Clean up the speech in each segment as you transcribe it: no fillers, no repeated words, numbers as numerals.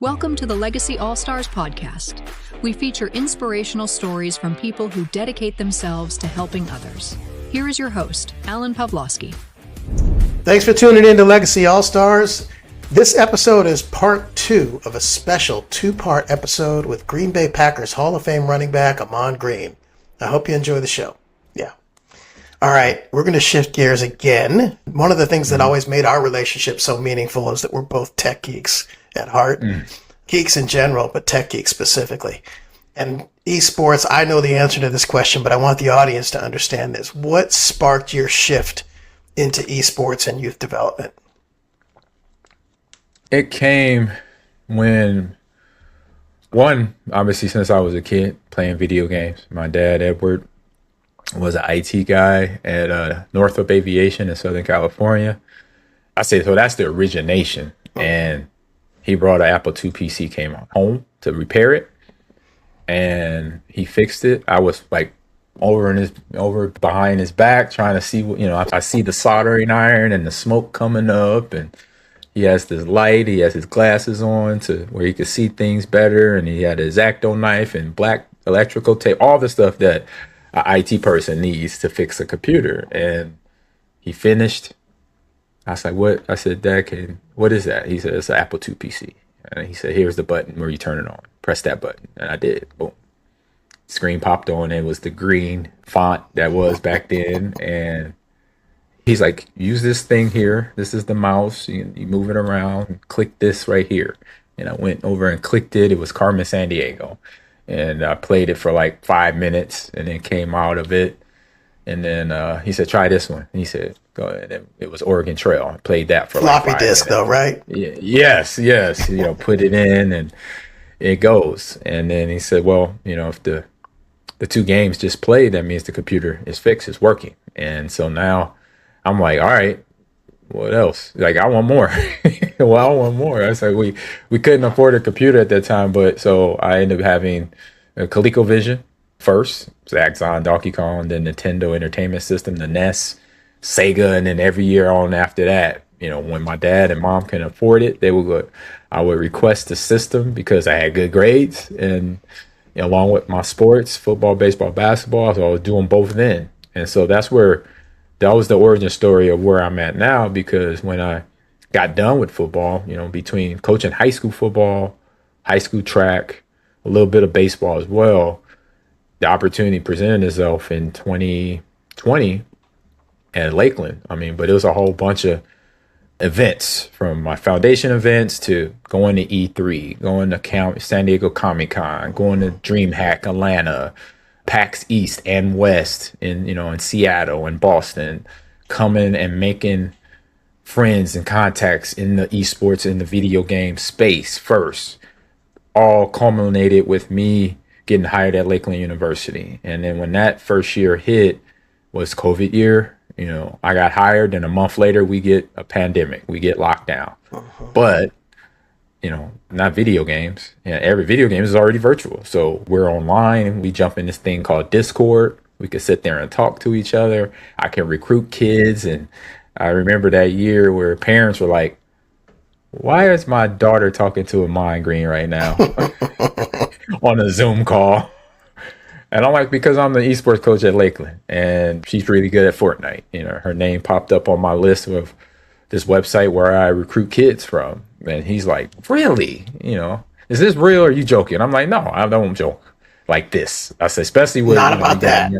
Welcome to the Legacy All-Stars podcast. We feature inspirational stories from people who dedicate themselves to helping others. Here is your host, Alan Pawlowski. Thanks for tuning in to Legacy All-Stars. This episode is part 2 of a special 2-part episode with Green Bay Packers Hall of Fame running back Ahman Green. I hope you enjoy the show. Yeah. All right, we're going to shift gears again. One of the things that always made our relationship so meaningful is that we're both tech geeks at heart. Geeks in general, but tech geeks specifically. And esports, I know the answer to this question, but I want the audience to understand this. What sparked your shift into esports and youth development? It came when, one, obviously since I was a kid playing video games. My dad, Edward, was an IT guy at Northrop Aviation in Southern California. I say, so that's the origination. And he brought an Apple II PC, came home to repair it, and he fixed it. I was like over behind his back trying to see, I see the soldering iron and the smoke coming up, and he has this light, he has his glasses on to where he could see things better, and he had his X-Acto knife and black electrical tape, all the stuff that an IT person needs to fix a computer. And he finished. I was like, what? I said, Dad, what is that? He said, it's an Apple II PC. And he said, here's the button where you turn it on. Press that button. And I did. Boom. Screen popped on. It was the green font that was back then. And he's like, use this thing here. This is the mouse. You move it around and click this right here. And I went over and clicked it. It was Carmen Sandiego. And I played it for like 5 minutes and then came out of it. And then he said, try this one. And he said, go ahead. And it was Oregon Trail. I played that for floppy like 5 disk minutes. Though, right? Yeah, yes. Put it in and it goes. And then he said, well, if the 2 games just played, that means the computer is fixed, it's working. And so now I'm like, all right, what else? Like, I want more. Well, I want more. I said, we couldn't afford a computer at that time, but so I ended up having a ColecoVision first, Axon, Donkey Kong, then Nintendo Entertainment System, the NES, Sega, and then every year on after that, when my dad and mom can afford it, I would request the system because I had good grades, and along with my sports, football, baseball, basketball, so I was doing both then. And so that was the origin story of where I'm at now, because when I got done with football, between coaching high school football, high school track, a little bit of baseball as well, the opportunity presented itself in 2020 at Lakeland. But it was a whole bunch of events, from my foundation events to going to E3, going to San Diego Comic-Con, going to DreamHack Atlanta, PAX East and West in Seattle and Boston, coming and making friends and contacts in the esports, in the video game space first, all culminated with me getting hired at Lakeland University. And then when that first year hit was COVID year, I got hired, and a month later we get a pandemic, we get locked down. But, not video games. Every video game is already virtual. So we're online, we jump in this thing called Discord. We could sit there and talk to each other. I can recruit kids. And I remember that year where parents were like, why is my daughter talking to Ahman Green right now on a Zoom call? And I'm like, because I'm the esports coach at Lakeland, and she's really good at Fortnite. Her name popped up on my list of this website where I recruit kids from. And he's like, really? Is this real or are you joking? I'm like, no, I don't joke like this. I said, especially with not about that.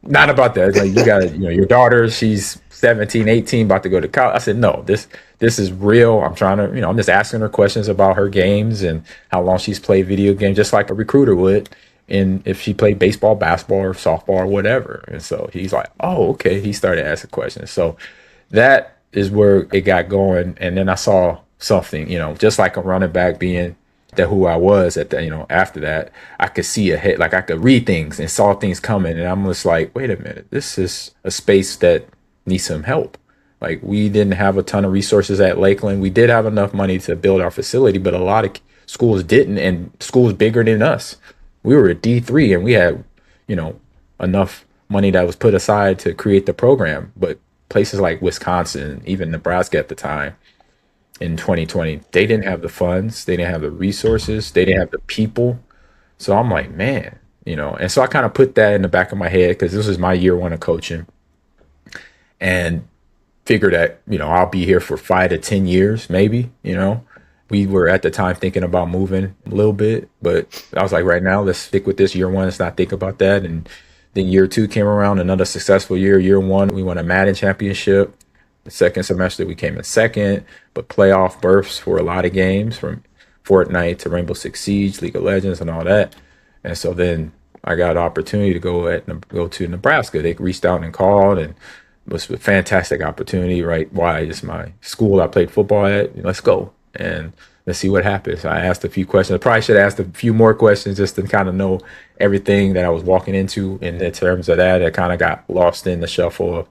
Not about that. It's like, you got your daughter, she's 17, 18, about to go to college. I said, no, this is real. I'm trying to, I'm just asking her questions about her games and how long she's played video games, just like a recruiter would. And if she played baseball, basketball, or softball, or whatever. And so he's like, oh, okay. He started asking questions. So that is where it got going. And then I saw something, just like a running back being that who I was at the, after that, I could see ahead, like I could read things and saw things coming. And I'm just like, wait a minute, this is a space that needs some help. Like, we didn't have a ton of resources at Lakeland. We did have enough money to build our facility, but a lot of schools didn't, and schools bigger than us. We were a D3 and we had, enough money that was put aside to create the program. But places like Wisconsin, even Nebraska at the time, in 2020. They didn't have the funds, they didn't have the resources, they didn't have the people. So I'm like, man, and so I kind of put that in the back of my head because this was my year one of coaching, and figure that, I'll be here for 5 to 10 years, maybe. We were at the time thinking about moving a little bit, but I was like, right now, let's stick with this year one. Let's not think about that. And then year two came around, another successful year. Year one, we won a Madden championship. The second semester, we came in second, but playoff berths for a lot of games, from Fortnite to Rainbow Six Siege, League of Legends, and all that. And so then I got an opportunity to go to Nebraska. They reached out and called, and it was a fantastic opportunity, right? Why? It's my school I played football at. Let's go and let's see what happens. I asked a few questions. I probably should have asked a few more questions just to kind of know everything that I was walking into. And in terms of that, I kind of got lost in the shuffle of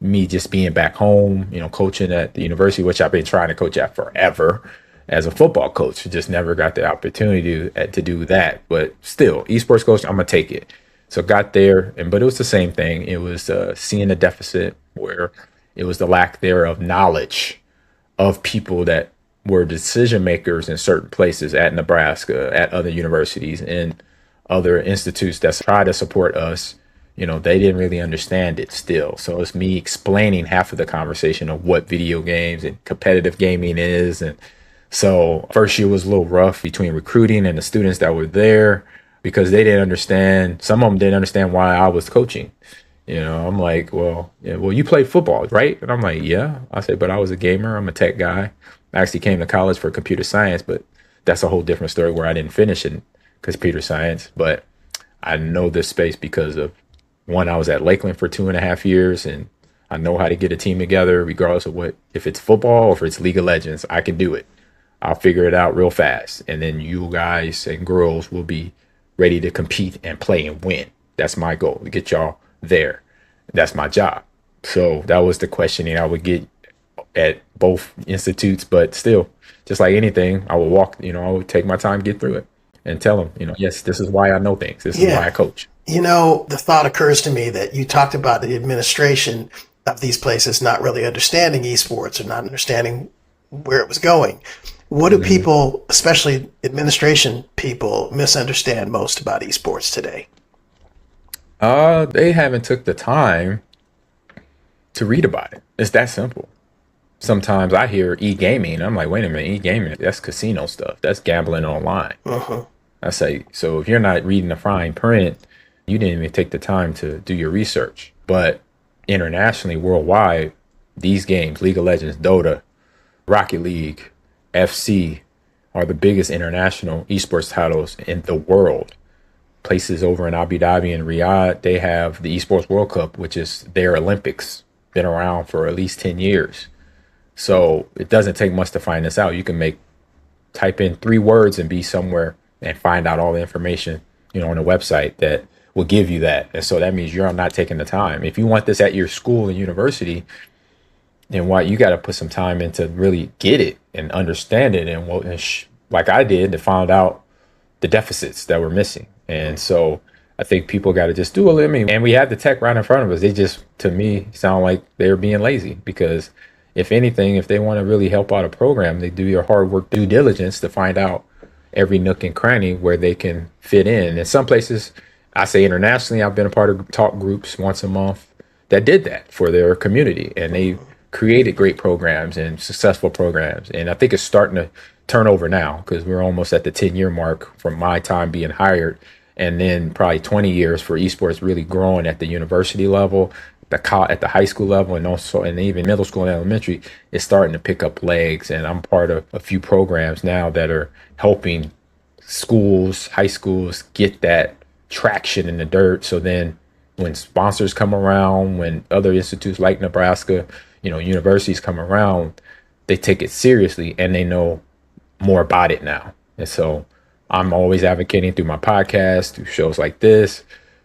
me just being back home, coaching at the university, which I've been trying to coach at forever as a football coach. Just never got the opportunity to do that. But still, esports coach, I'm going to take it. So got there, but it was the same thing. It was seeing the deficit, where it was the lack there of knowledge of people that were decision makers in certain places at Nebraska, at other universities, and other institutes that try to support us. They didn't really understand it still. So it's me explaining half of the conversation of what video games and competitive gaming is. And so first year was a little rough between recruiting and the students that were there, because they didn't understand. Some of them didn't understand why I was coaching. I'm like, well, you played football, right? And I'm like, yeah. I said, but I was a gamer. I'm a tech guy. I actually came to college for computer science, but that's a whole different story where I didn't finish in computer science. But I know this space because of, one, I was at Lakeland for 2.5 years, and I know how to get a team together regardless of if it's football or if it's League of Legends. I can do it. I'll figure it out real fast. And then you guys and girls will be ready to compete and play and win. That's my goal, to get y'all there. That's my job. So that was the questioning I would get at both institutes, but still, just like anything, I would I would take my time, get through it, and tell them, yes, this is why I know things. This is why I coach. The thought occurs to me that you talked about the administration of these places not really understanding esports or not understanding where it was going. What do people, especially administration people, misunderstand most about esports today? They haven't took the time to read about it. It's that simple. Sometimes I hear e-gaming, I'm like, wait a minute, e-gaming, that's casino stuff. That's gambling online. I say, so if you're not reading the fine print, you didn't even take the time to do your research. But internationally, worldwide, these games, League of Legends, Dota, Rocket League, FC, are the biggest international esports titles in the world. Places over in Abu Dhabi and Riyadh, they have the Esports World Cup, which is their Olympics. Been around for at least 10 years. So it doesn't take much to find this out. You can type in 3 words and be somewhere and find out all the information, on a website that will give you that. And so that means you're not taking the time. If you want this at your school and university, then you got to put some time into really get it and understand it. And like I did, to find out the deficits that were missing. And so I think people got to just do a little. And we have the tech right in front of us. They just, to me, sound like they're being lazy, because if anything, if they want to really help out a program, they do your hard work, due diligence, to find out every nook and cranny where they can fit in. And some places, I say internationally, I've been a part of talk groups once a month that did that for their community, and they created great programs and successful programs. And I think it's starting to turn over now, because we're almost at the 10-year mark from my time being hired, and then probably 20 years for esports really growing at the university level, at the high school level, and even middle school and elementary. It's starting to pick up legs. And I'm part of a few programs now that are helping schools, high schools, get that traction in the dirt. So then when sponsors come around, when other institutes like Nebraska, universities come around, they take it seriously and they know more about it now. And so I'm always advocating through my podcast, through shows like this,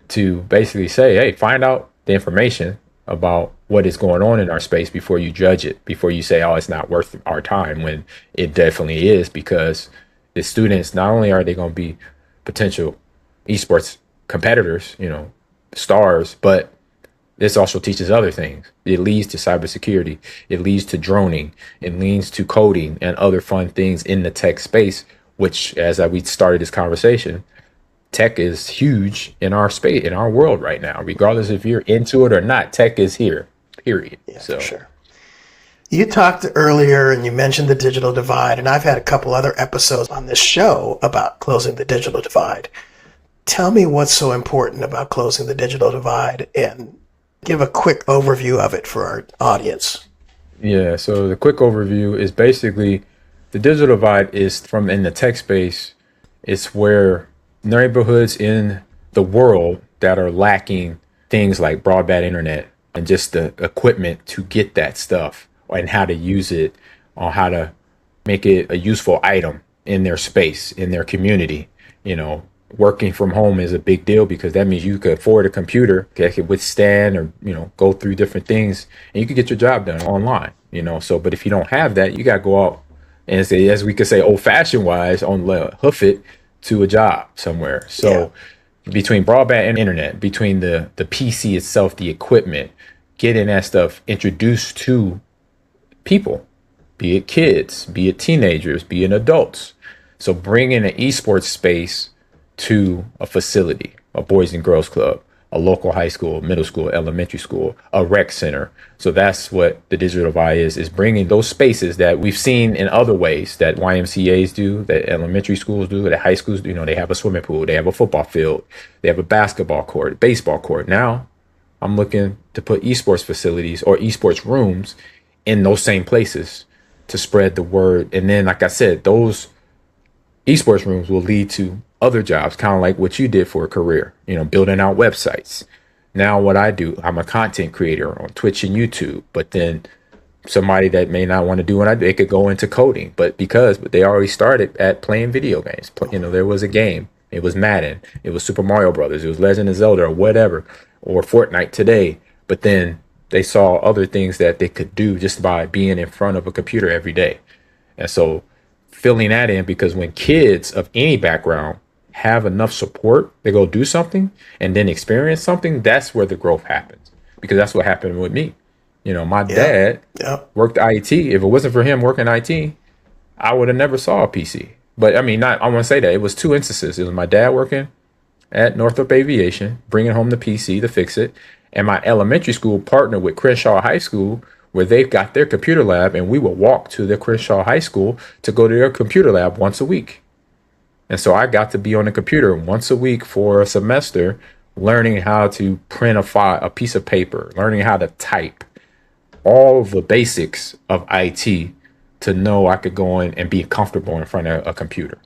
to basically say, hey, find out the information about what is going on in our space before you judge it, before you say, oh, it's not worth our time, when it definitely is, because the students, not only are they going to be potential esports competitors, stars, but this also teaches other things. It leads to cybersecurity. It leads to droning. It leads to coding and other fun things in the tech space, which, as we started this conversation, tech is huge in our space, in our world right now. Regardless if you're into it or not, tech is here, period. Yeah, So for sure. You talked earlier and you mentioned the digital divide, and I've had a couple other episodes on this show about closing the digital divide. Tell me what's so important about closing the digital divide and give a quick overview of it for our audience. yeah, so the quick overview is basically the digital divide is from in the tech space. It's where neighborhoods in the world that are lacking things like broadband internet and just the equipment to get that stuff and how to use it, or how to make it a useful item in their space, in their community. Working from home is a big deal because that means you could afford a computer that could withstand or, go through different things, and you could get your job done online, So, but if you don't have that, you got to go out and say, as we could say, old fashioned wise, hoof it to a job somewhere. So between broadband and internet, between the PC itself, the equipment, getting that stuff introduced to people, be it kids, be it teenagers, be it adults. So bringing an esports space to a facility, a boys and girls club, a local high school, middle school, elementary school, a rec center. So that's what the digital divide is bringing those spaces that we've seen in other ways that YMCAs do, that elementary schools do, that high schools do. They have a swimming pool, they have a football field, they have a basketball court, baseball court. Now I'm looking to put esports facilities or esports rooms in those same places to spread the word. And then, like I said, those esports rooms will lead to other jobs, kind of like what you did for a career, building out websites. Now what I do, I'm a content creator on Twitch and YouTube, but then somebody that may not want to do what I do, they could go into coding, but they already started at playing video games. There was a game, it was Madden, it was Super Mario Brothers, it was Legend of Zelda or whatever, or Fortnite today. But then they saw other things that they could do just by being in front of a computer every day. And so filling that in, because when kids of any background have enough support, they go do something and then experience something, that's where the growth happens. Because that's what happened with me. My dad worked IT. If it wasn't for him working IT, I would have never saw a PC. But I want to say that it was two instances. It was my dad working at Northrop Aviation, bringing home the PC to fix it. And my elementary school partnered with Crenshaw High School, where they've got their computer lab, and we would walk to the Crenshaw High School to go to their computer lab once a week. And so I got to be on the computer once a week for a semester, learning how to print a piece of paper, learning how to type, all of the basics of IT to know I could go in and be comfortable in front of a computer,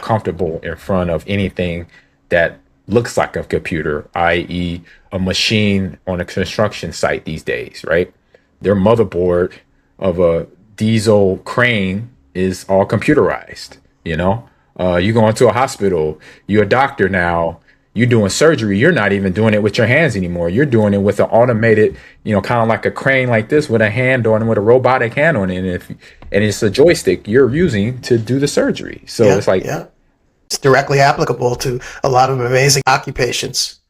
comfortable in front of anything that looks like a computer, i.e. a machine on a construction site these days, right? Their motherboard of a diesel crane is all computerized, you go into a hospital, you're a doctor now, you're doing surgery, you're not even doing it with your hands anymore. You're doing it with an automated, kind of like a crane like this with a hand on it, with a robotic hand on it. And it's a joystick you're using to do the surgery. So it's like, it's directly applicable to a lot of amazing occupations.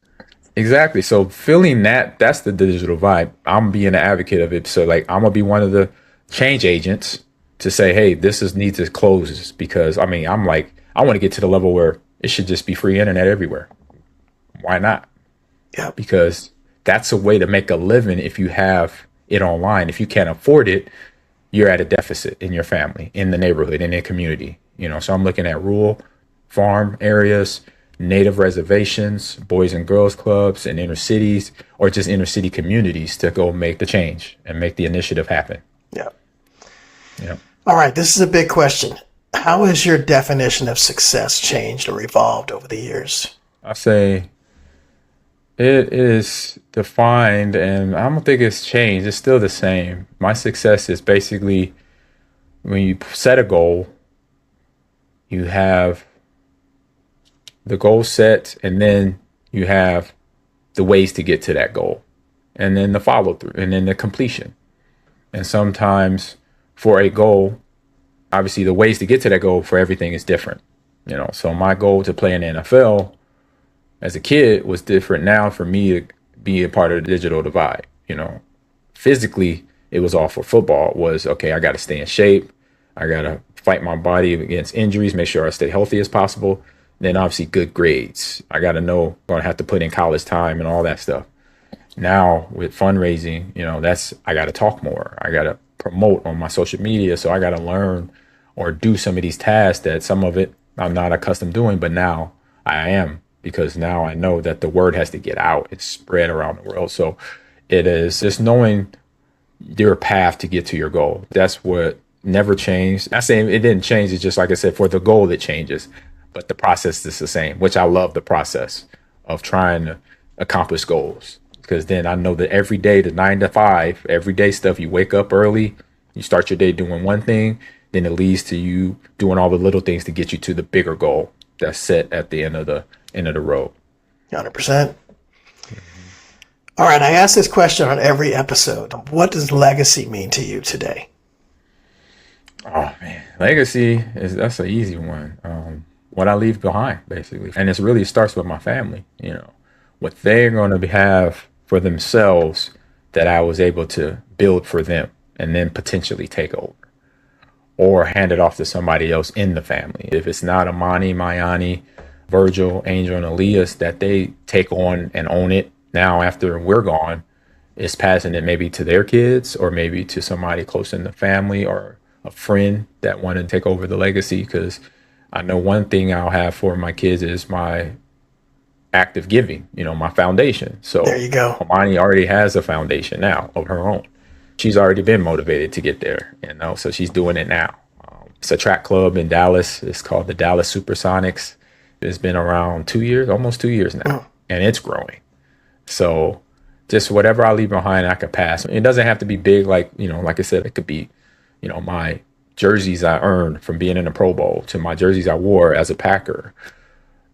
Exactly. So feeling that's the digital vibe. I'm being an advocate of it. So like, I'm going to be one of the change agents to say, hey, needs to close, because I'm like, I want to get to the level where it should just be free internet everywhere. Why not? Yeah. Because that's a way to make a living if you have it online. If you can't afford it, you're at a deficit in your family, in the neighborhood, in the community. So I'm looking at rural farm areas, native reservations, boys and girls clubs, and inner cities, or just inner city communities to go make the change and make the initiative happen. Yeah. Yeah. All right. This is a big question. How has your definition of success changed or evolved over the years? I say it is defined, and I don't think it's changed. It's still the same. My success is basically when you set a goal, you have the goal set, and then you have the ways to get to that goal, and then the follow through, and then the completion. And sometimes for a goal, obviously the ways to get to that goal for everything is different. So my goal to play in the NFL as a kid was different now for me be a part of the digital divide. Physically, it was all for football. It was, okay, I got to stay in shape. I got to fight my body against injuries, make sure I stay healthy as possible. Then obviously good grades. I got to know I'm going to have to put in college time and all that stuff. Now with fundraising, I got to talk more. I got to promote on my social media. So I got to learn or do some of these tasks that some of it I'm not accustomed doing, but now I am, because now I know that the word has to get out. It's spread around the world. So it is just knowing your path to get to your goal. That's what never changed. I'm saying it didn't change. It's just, like I said, for the goal it changes, but the process is the same, which I love the process of trying to accomplish goals. Because then I know that every day, the 9 to 5, everyday stuff, you wake up early, you start your day doing one thing, then it leads to you doing all the little things to get you to the bigger goal that's set at the end of the road. 100%. All right, I ask this question on every episode. What does legacy mean to you today? Oh man, legacy that's an easy one. What I leave behind, basically, and it really starts with my family. What they're going to have for themselves that I was able to build for them, and then potentially take over or hand it off to somebody else in the family. If it's not Amani, Mayani, Virgil, Angel, and Elias, that they take on and own it. Now, after we're gone, it's passing it maybe to their kids or maybe to somebody close in the family or a friend that want to take over the legacy. Because I know one thing I'll have for my kids is my active giving, my foundation. So there you go. Amani already has a foundation now of her own. She's already been motivated to get there, so she's doing it now. It's a track club in Dallas. It's called the Dallas Supersonics. It's been around 2 years, almost 2 years now, and it's growing. So just whatever I leave behind, I could pass. It doesn't have to be big, like I said, it could be, my jerseys I earned from being in a Pro Bowl to my jerseys I wore as a Packer.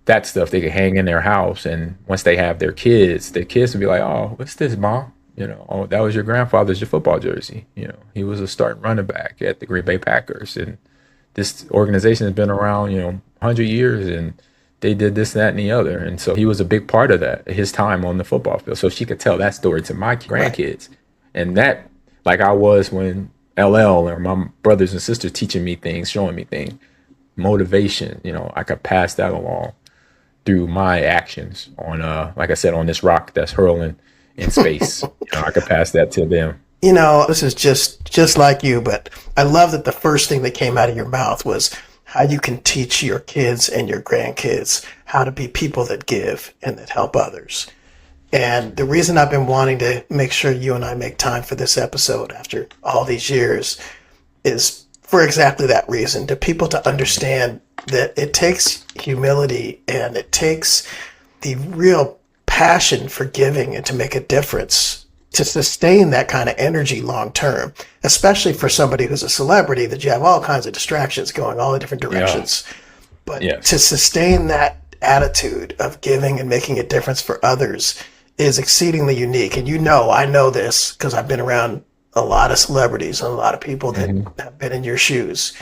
That stuff they could hang in their house. And once they have their kids will be like, oh, what's this, Mom? Oh, that was your grandfather's football jersey. He was a starting running back at the Green Bay Packers. And this organization has been around, 100 years, and they did this, that, and the other. And so he was a big part of that, his time on the football field. So she could tell that story to my grandkids. Right. And that, like I was when LL or my brothers and sisters teaching me things, showing me things, motivation, I could pass that along through my actions on, like I said, on this rock that's hurling in space. I could pass that to them. This is just like you, but I love that the first thing that came out of your mouth was how you can teach your kids and your grandkids how to be people that give and that help others. And the reason I've been wanting to make sure you and I make time for this episode after all these years is for exactly that reason, to people to understand that it takes humility and it takes the real passion for giving and to make a difference to sustain that kind of energy long term, especially for somebody who's a celebrity that you have all kinds of distractions going all the different directions. Yeah. But yes, to sustain that attitude of giving and making a difference for others is exceedingly unique. And I know this because I've been around a lot of celebrities and a lot of people that have been in your shoes.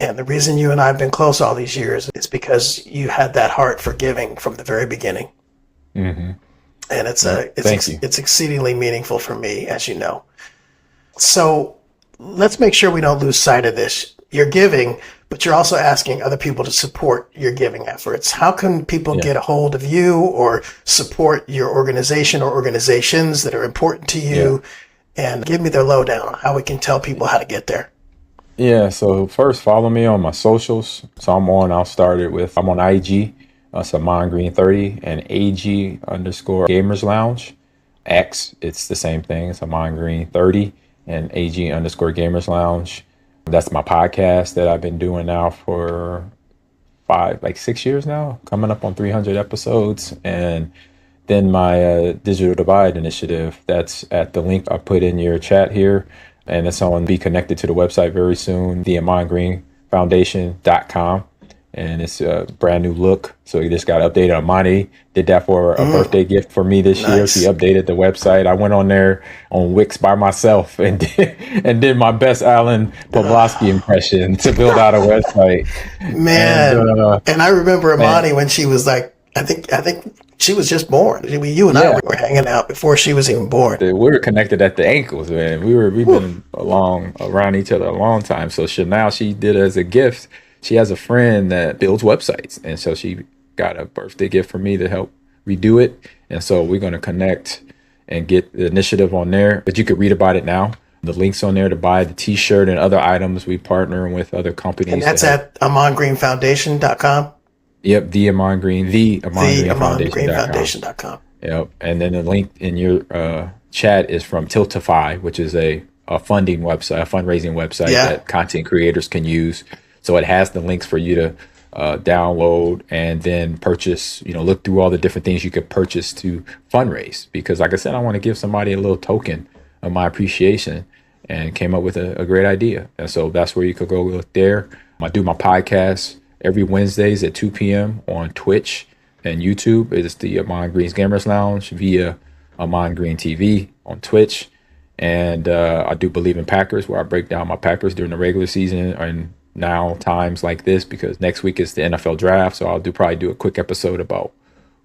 And the reason you and I have been close all these years is because you had that heart for giving from the very beginning. Mm-hmm. And it's exceedingly meaningful for me, as you know. So let's make sure we don't lose sight of this. You're giving, but you're also asking other people to support your giving efforts. How can people get a hold of you or support your organization or organizations that are important to you? Yeah. And give me their lowdown on how we can tell people how to get there. Yeah, so first follow me on my socials. So I'm on IG. It's Ahman Green 30 and AG_Gamers Lounge. X, it's the same thing. It's Ahman Green 30 and AG_Gamers Lounge. That's my podcast that I've been doing now for 6 years now, coming up on 300 episodes. And then my Digital Divide initiative, that's at the link I put in your chat here. And it's on Be Connected to the website very soon, the AhmanGreenFoundation.com. And it's a brand new look. So you just got updated. Amani did that for a birthday gift for me this year. She updated the website. I went on there on Wix by myself and did my best Alan Pavlovsky impression to build out a website. Man. And I remember Amani when she was like, I think She was just born. You and I Yeah. were hanging out before she was even born. We were connected at the ankles, man. We've been along around each other a long time. So Chanel, she did it as a gift. She has a friend that builds websites, and so she got a birthday gift for me to help redo it. And so we're going to connect and get the initiative on there. But you could read about it now. The links on there to buy the T-shirt and other items. We partner with other companies. And that's at AhmanGreenFoundation.com. Yep, the Ahman Green, the AhmanGreenFoundation.com. Foundation.com. Yep, and then the link in your chat is from Tiltify, which is a funding website, a fundraising website that content creators can use. So it has the links for you to download and then purchase. Look through all the different things you could purchase to fundraise. Because, like I said, I want to give somebody a little token of my appreciation, and came up with a great idea. And so that's where you could go look there. I do my podcast every Wednesdays at 2 p.m. on Twitch and YouTube. It's the Ahman Green's Gamers Lounge via Ahman Green TV on Twitch. And I do Believe in Packers, where I break down my Packers during the regular season and now times like this, because next week is the NFL draft. So I'll probably do a quick episode about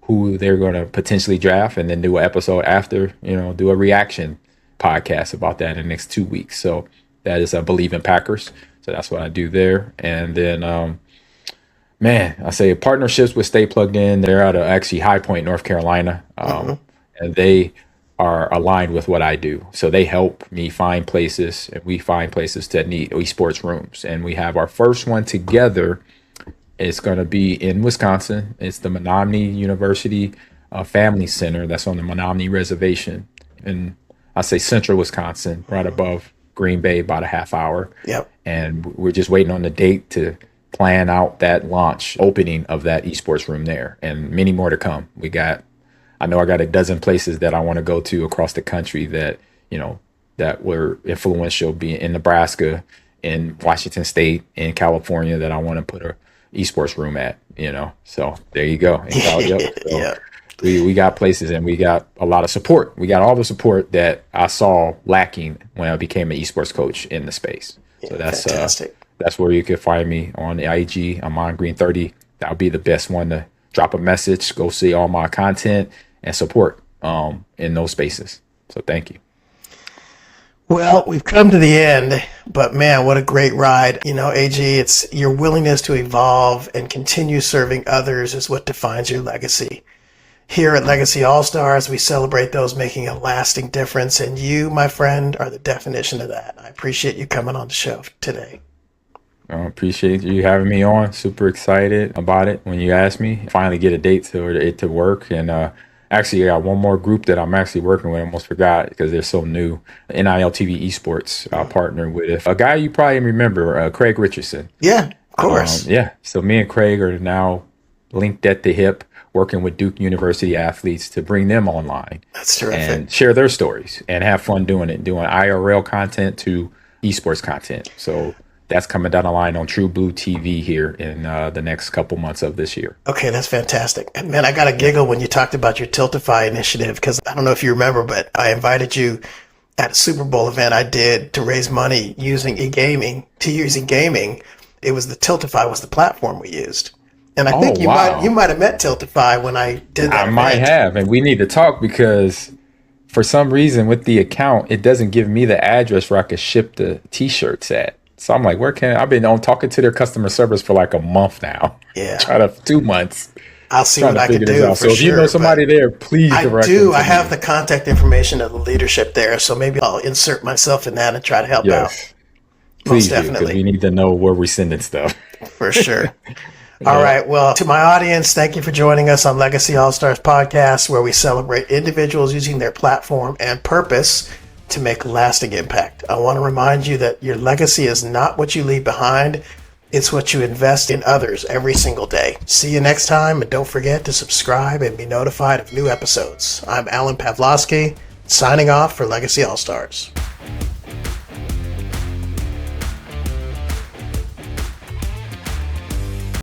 who they're going to potentially draft, and then do an episode after, do a reaction podcast about that in the next 2 weeks. So that is Believe in Packers. So that's what I do there. And then, I say partnerships with Stay Plugged In. They're out of actually High Point, North Carolina. And they are aligned with what I do. So they help me find places, and we find places that need esports rooms. And we have our first one together. It's going to be in Wisconsin. It's the Menominee University Family Center that's on the Menominee Reservation. And I say central Wisconsin, right above Green Bay, about a half hour. Yep. And we're just waiting on the date to plan out that launch opening of that esports room there, and many more to come. I know I got a dozen places that I want to go to across the country that, that were influential, be in Nebraska, in Washington State, in California, that I want to put a esports room at, so there you go. So we got places, and we got a lot of support. We got all the support that I saw lacking when I became an esports coach in the space. So that's fantastic. That's where you can find me on the IG. I'm on Green 30. That would be the best one to drop a message, go see all my content, and support in those spaces. So thank you. Well, we've come to the end, but man, what a great ride. AG, it's your willingness to evolve and continue serving others is what defines your legacy. Here at Legacy All-Stars, we celebrate those making a lasting difference, and you, my friend, are the definition of that. I appreciate you coming on the show today. I appreciate you having me on. Super excited about it when you asked me. Finally get a date for it to work. And actually, I got one more group that I'm actually working with. I almost forgot because they're so new. NIL TV Esports. I'll partner with a guy you probably remember, Craig Richardson. Yeah, of course. So me and Craig are now linked at the hip, working with Duke University athletes to bring them online. That's terrific. And share their stories and have fun doing it, doing IRL content to esports content. So that's coming down the line on True Blue TV here in the next couple months of this year. Okay, that's fantastic. And man, I got a giggle when you talked about your Tiltify initiative, because I don't know if you remember, but I invited you at a Super Bowl event I did to raise money using gaming. It was the Tiltify was the platform we used. And I think you might have met Tiltify when I did that. I might have, and we need to talk, because for some reason with the account, it doesn't give me the address where I could ship the T-shirts at. So I'm like, I've been on talking to their customer service for like a month now. Yeah. 2 months. I'll see what I can do. So if you know somebody there, please direct them to me. I have the contact information of the leadership there, so maybe I'll insert myself in that and try to help out. Please do, because we need to know where we're sending stuff. For sure. All right. Well, to my audience, thank you for joining us on Legacy All-Stars podcast, where we celebrate individuals using their platform and purpose to make lasting impact. I want to remind you that your legacy is not what you leave behind. It's what you invest in others every single day. See you next time, and don't forget to subscribe and be notified of new episodes. I'm Alan Pavlovsky, signing off for Legacy All-Stars.